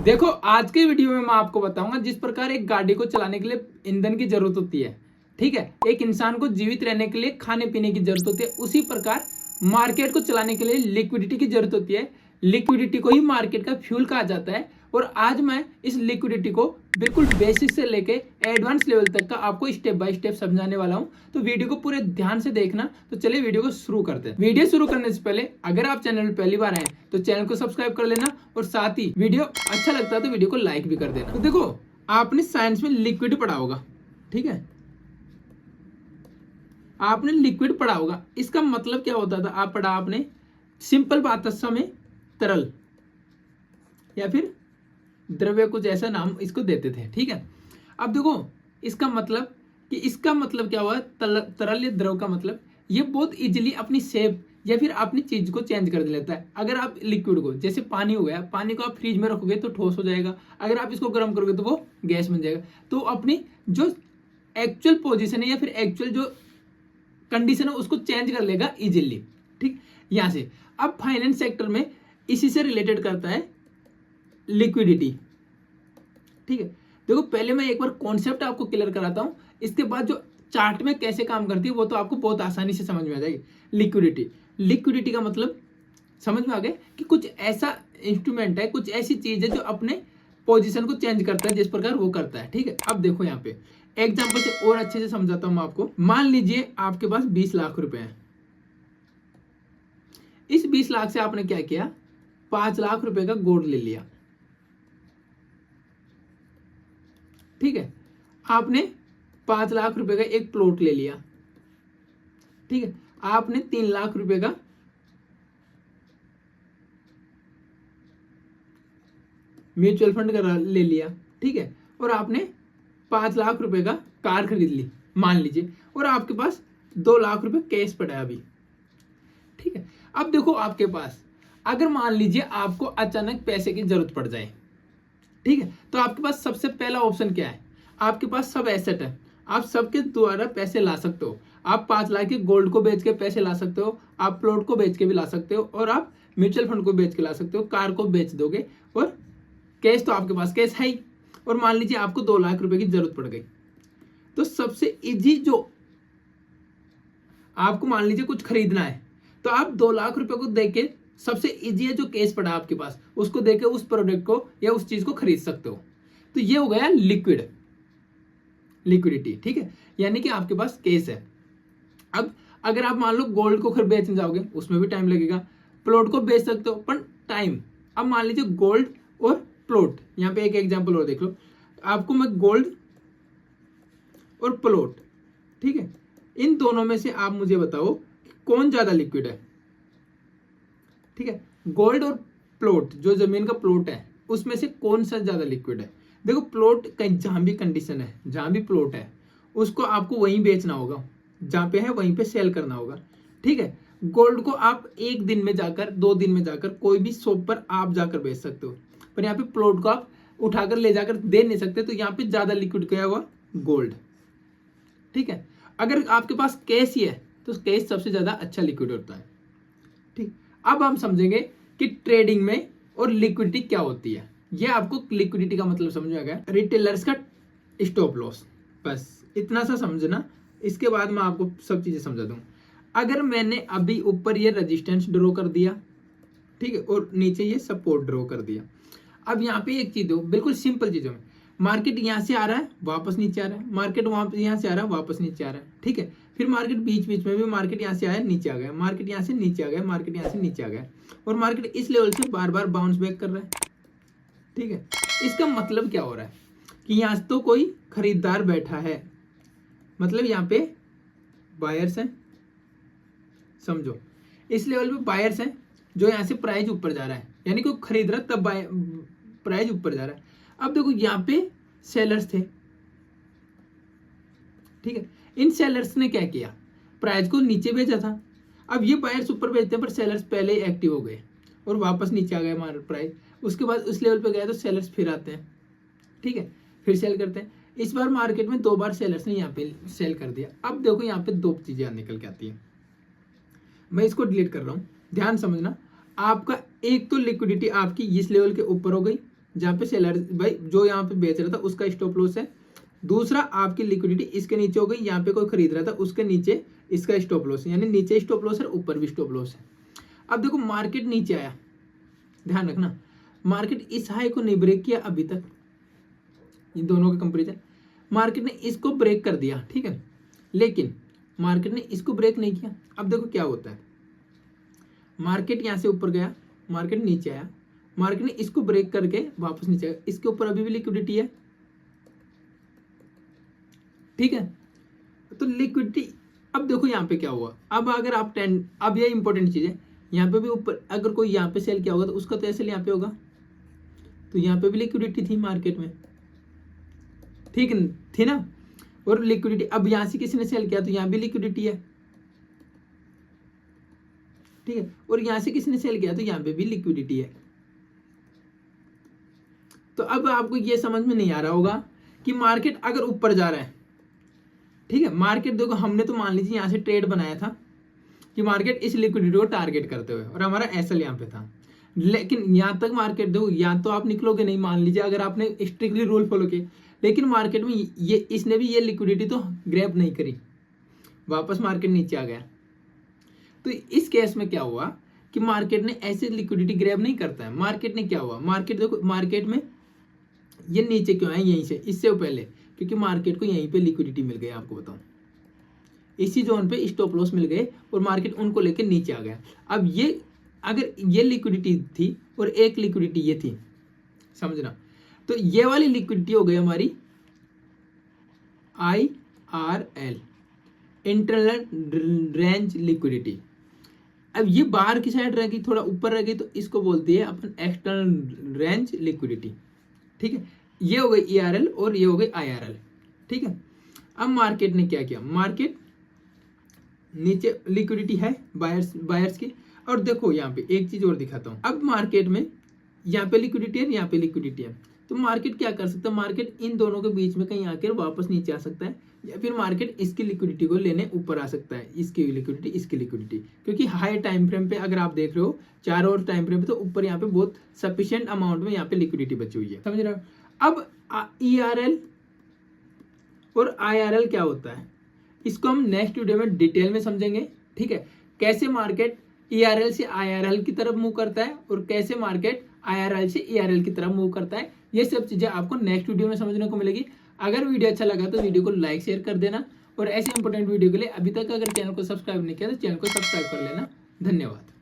देखो आज के वीडियो में मैं आपको बताऊंगा जिस प्रकार एक गाड़ी को चलाने के लिए ईंधन की जरूरत होती है, ठीक है, एक इंसान को जीवित रहने के लिए खाने पीने की जरूरत होती है, उसी प्रकार मार्केट को चलाने के लिए लिक्विडिटी की जरूरत होती है। लिक्विडिटी को ही मार्केट का फ्यूल कहा जाता है। और आज मैं इस लिक्विडिटी को बिल्कुल बेसिक से लेके एडवांस लेवल तक का आपको स्टेप बाय स्टेप समझाने वाला हूं, तो वीडियो को पूरे ध्यान से देखना। तो चलिए वीडियो को शुरू करते हैं। वीडियो शुरू करने से पहले अगर आप चैनल पर पहली बार आए तो चैनल को सब्सक्राइब कर लेना और साथ ही वीडियो अच्छा लगता है तो वीडियो को लाइक भी कर देना। तो देखो आपने साइंस में लिक्विड पढ़ा होगा, ठीक है, आपने लिक्विड पढ़ा होगा। इसका मतलब क्या होता था, आप पढ़ा आपने सिंपल बात में तरल या फिर द्रव्य, कुछ ऐसा नाम इसको देते थे, ठीक है। अब देखो इसका मतलब क्या हुआ, तरल या द्रव का मतलब ये बहुत इजीली अपनी शेप या फिर अपनी चीज को चेंज कर लेता है। अगर आप लिक्विड को, जैसे पानी हो गया, पानी को आप फ्रिज में रखोगे तो ठोस हो जाएगा, अगर आप इसको गर्म करोगे तो वो गैस बन जाएगा। तो अपनी जो एक्चुअल पोजीशन है या फिर एक्चुअल जो कंडीशन है उसको चेंज कर लेगा इजीली, ठीक। यहां से अब फाइनेंस सेक्टर में इसी से रिलेटेड करता है लिक्विडिटी, ठीक है। देखो पहले मैं एक बार कॉन्सेप्ट आपको क्लियर कराता हूं, इसके बाद जो चार्ट में कैसे काम करती है वो तो आपको बहुत आसानी से समझ में आ जाएगी। लिक्विडिटी का मतलब समझ में आ गया कि कुछ ऐसा इंस्ट्रूमेंट है, कुछ ऐसी चीज है जो अपने पोजीशन को चेंज करता है जिस प्रकार वो करता है, ठीक है। अब देखो यहाँ पे एग्जाम्पल से और अच्छे से समझाता हूं मैं आपको। मान लीजिए आपके पास 20 लाख रुपए हैं। इस 20 लाख से आपने क्या किया, 5 लाख रुपए का गोल्ड ले लिया, ठीक है। आपने 5 लाख रुपए का एक प्लॉट ले लिया, ठीक है। आपने 3 लाख रुपए का म्यूचुअल फंड का ले लिया, ठीक है। और आपने 5 लाख रुपए का कार खरीद ली मान लीजिए, और आपके पास 2 लाख रुपए कैश पड़ा है अभी, ठीक है। अब देखो आपके पास अगर मान लीजिए आपको अचानक पैसे की जरूरत पड़ जाए, ठीक है, तो आपके पास सबसे पहला ऑप्शन क्या है, आपके पास सब एसेट है, आप सबके द्वारा पैसे ला सकते हो। आप 5 लाख के गोल्ड को बेच के पैसे ला सकते हो, आप प्लॉट को बेच के भी ला सकते हो, और आप म्यूचुअल फंड को बेच के ला सकते हो, कार को बेच दोगे, और कैश तो आपके पास कैश है ही। और मान लीजिए आपको 2 लाख रुपए की जरूरत पड़ गई, तो सबसे इजी जो आपको मान लीजिए कुछ खरीदना है, तो आप 2 लाख रुपए को देके सबसे इजी है जो केस पड़ा आपके पास, उसको देके उस प्रोडक्ट को या उस चीज को खरीद सकते हो। तो ये हो गया लिक्विडिटी, ठीक है, यानी कि आपके पास केस है। अब अगर आप मान लो गोल्ड को खरीद बेचने जाओगे उसमें भी टाइम लगेगा, प्लॉट को बेच सकते हो पर टाइम। अब मान लीजिए गोल्ड और प्लॉट, यहाँ पे एक एग्जांपल और देख लो, आपको मैं गोल्ड और प्लॉट, ठीक है, इन दोनों में से आप मुझे बताओ कौन ज्यादा लिक्विड है, ठीक है। गोल्ड और प्लॉट, जो जमीन का प्लॉट है उसमें से कौन सा ज्यादा लिक्विड है। देखो प्लॉट कहीं जहां भी कंडीशन है, जहां भी प्लॉट है उसको आपको वहीं बेचना होगा, जहां पे है वहीं पे सेल करना होगा, ठीक है। गोल्ड को आप 1 दिन में जाकर 2 दिन में जाकर कोई भी शॉप पर आप जाकर बेच सकते हो, पर यहाँ पे प्लॉट को आप उठाकर ले जाकर दे नहीं सकते, तो यहाँ पे ज्यादा लिक्विड गया हुआ गोल्ड, ठीक है। अगर आपके पास कैश ही है तो कैश सबसे ज्यादा अच्छा लिक्विड होता है, ठीक। अब हम समझेंगे कि ट्रेडिंग में और लिक्विडिटी क्या होती है। ये आपको लिक्विडिटी का मतलब समझ में आ गया, रिटेलर्स का स्टॉप लॉस, बस इतना सा समझना। इसके बाद मैं आपको सब चीजें समझा दूं। अगर मैंने अभी ऊपर ये रेजिस्टेंस ड्रॉ कर दिया, ठीक है, और नीचे ये सपोर्ट ड्रॉ कर दिया, अब यहाँ पे एक चीज हो, बिल्कुल सिंपल चीजों में, मार्केट यहाँ से आ रहा है वापस नीचे आ रहा है, मार्केट वहां पे यहाँ से आ रहा है वापस नीचे आ रहा है, ठीक है। फिर मार्केट बीच बीच में भी मार्केट यहाँ से आया नीचे आ गया, मार्केट यहाँ से नीचे आ गया, मार्केट यहाँ से नीचे आ गया, और मार्केट इस लेवल से बार बार बाउंस बैक कर रहा है, ठीक है। इसका मतलब क्या हो रहा है कि यहाँ तो कोई खरीदार बैठा है, मतलब यहाँ पे बायर्स हैं, समझो इस लेवल पे बायर्स हैं, जो यहाँ से प्राइस ऊपर जा रहा है, यानी कोई खरीद रहा है तब प्राइस ऊपर जा रहा है। अब देखो यहाँ पे सेलर्स थे, ठीक है, इन सेलर्स ने क्या किया, प्राइस को नीचे भेजा था। अब ये बायर्स ऊपर भेजते हैं पर सेलर्स पहले ही एक्टिव हो गए और वापस नीचे आ गए हमारा प्राइस, उसके बाद उस लेवल पे गया तो सेलर्स फिर आते हैं, ठीक है, फिर सेल करते हैं। इस बार मार्केट में 2 बार सेलर्स ने यहाँ पे सेल कर दिया। अब देखो यहाँ पे 2 चीजें निकल के आती है, मैं इसको डिलीट कर रहा हूँ, ध्यान समझना। आपका एक तो लिक्विडिटी आपकी इस लेवल के ऊपर हो गई, जहाँ पे सेलर भाई जो यहाँ पे बेच रहा था उसका स्टॉप लॉस है। दूसरा आपकी लिक्विडिटी इसके नीचे हो गई, यहाँ पे कोई खरीद रहा था उसके नीचे इसका स्टॉप लॉस है, यानी नीचे स्टॉप लॉस है ऊपर भी स्टॉप लॉस है। अब देखो मार्केट नीचे आया, ध्यान रखना मार्केट इस हाई को नहीं ब्रेक किया अभी तक, इन दोनों का कंपेरिजन मार्केट ने इसको ब्रेक कर दिया, ठीक है, लेकिन मार्केट ने इसको ब्रेक नहीं किया। अब देखो क्या होता है, मार्केट यहाँ से ऊपर गया, मार्केट नीचे आया, मार्केट ने इसको ब्रेक करके वापस नीचे आया, इसके ऊपर अभी भी लिक्विडिटी है, ठीक है। तो लिक्विडिटी, अब देखो यहाँ पे क्या हुआ, अब अगर आप 10, अब ये इंपॉर्टेंट चीज है, यहाँ पे भी ऊपर अगर कोई यहाँ पे सेल किया होगा तो उसका तो ऐसे यहाँ पे होगा, तो यहाँ पे भी लिक्विडिटी थी मार्केट में, ठीक थी ना, और लिक्विडिटी अब यहाँ से किसी ने सेल किया तो यहाँ भी लिक्विडिटी है, ठीक है, और यहाँ से किसी ने सेल किया तो यहाँ पे भी लिक्विडिटी है। तो अब आपको ये समझ में नहीं आ रहा होगा कि मार्केट अगर ऊपर जा रहा है, ठीक है, मार्केट देखो हमने तो मान लीजिए यहाँ से ट्रेड बनाया था कि मार्केट इस लिक्विडिटी को टारगेट करते हुए, और हमारा एसएल यहाँ पे था, लेकिन यहाँ तक मार्केट देखो यहाँ तो आप निकलोगे नहीं, मान लीजिए अगर आपने स्ट्रिक्टली रूल फॉलो किए, लेकिन मार्केट में ये इसने भी ये लिक्विडिटी तो ग्रैब नहीं करी, वापस मार्केट नीचे आ गया। तो इस केस में क्या हुआ कि मार्केट ने ऐसे लिक्विडिटी ग्रैब नहीं करता है, मार्केट ने क्या हुआ, मार्केट देखो मार्केट में ये नीचे क्यों है, यहीं से इससे पहले, क्योंकि मार्केट को यहीं पे लिक्विडिटी मिल गई, आपको बताऊं इसी जोन पे स्टॉप लॉस मिल गए और मार्केट उनको लेकर नीचे आ गया। अब ये अगर ये लिक्विडिटी थी और एक लिक्विडिटी ये थी, समझना, तो ये वाली लिक्विडिटी हो गई हमारी IRL, इंटरनल रेंज लिक्विडिटी। अब ये बाहर की साइड रह गई, थोड़ा ऊपर रह गई, तो इसको बोलती है अपन एक्सटर्नल रेंज लिक्विडिटी, ठीक है। ये हो गई ERL और ये हो गई IRL, ठीक है। अब मार्केट ने क्या किया, मार्केट नीचे लिक्विडिटी है बायर्स की, और देखो यहाँ पे एक चीज और दिखाता हूँ, अब मार्केट में यहाँ पे लिक्विडिटी है, यहाँ पे लिक्विडिटी है, तो मार्केट क्या कर सकता है, मार्केट इन दोनों के बीच में कहीं आकर वापस नीचे आ सकता है, या फिर मार्केट इसकी लिक्विडिटी को लेने ऊपर आ सकता है, इसकी लिक्विडिटी इसकी लिक्विडिटी, क्योंकि हाई टाइम फ्रेम पे अगर आप देख रहे हो 4 और टाइम फ्रेम पे, तो ऊपर यहाँ पे बहुत सफिशिएंट अमाउंट में यहाँ पे लिक्विडिटी बची हुई है, समझ रहे हो। अब ERL और IRL क्या होता है, इसको हम नेक्स्ट वीडियो में डिटेल में समझेंगे, ठीक है, कैसे मार्केट ERL से IRL की तरफ मूव करता है और कैसे मार्केट IRL से ERL की तरफ मूव करता है, ये सब चीजें आपको नेक्स्ट वीडियो में समझने को मिलेगी। अगर वीडियो अच्छा लगा तो वीडियो को लाइक शेयर कर देना, और ऐसे इंपॉर्टेंट वीडियो के लिए अभी तक अगर चैनल को सब्सक्राइब नहीं किया तो चैनल को सब्सक्राइब कर लेना। धन्यवाद।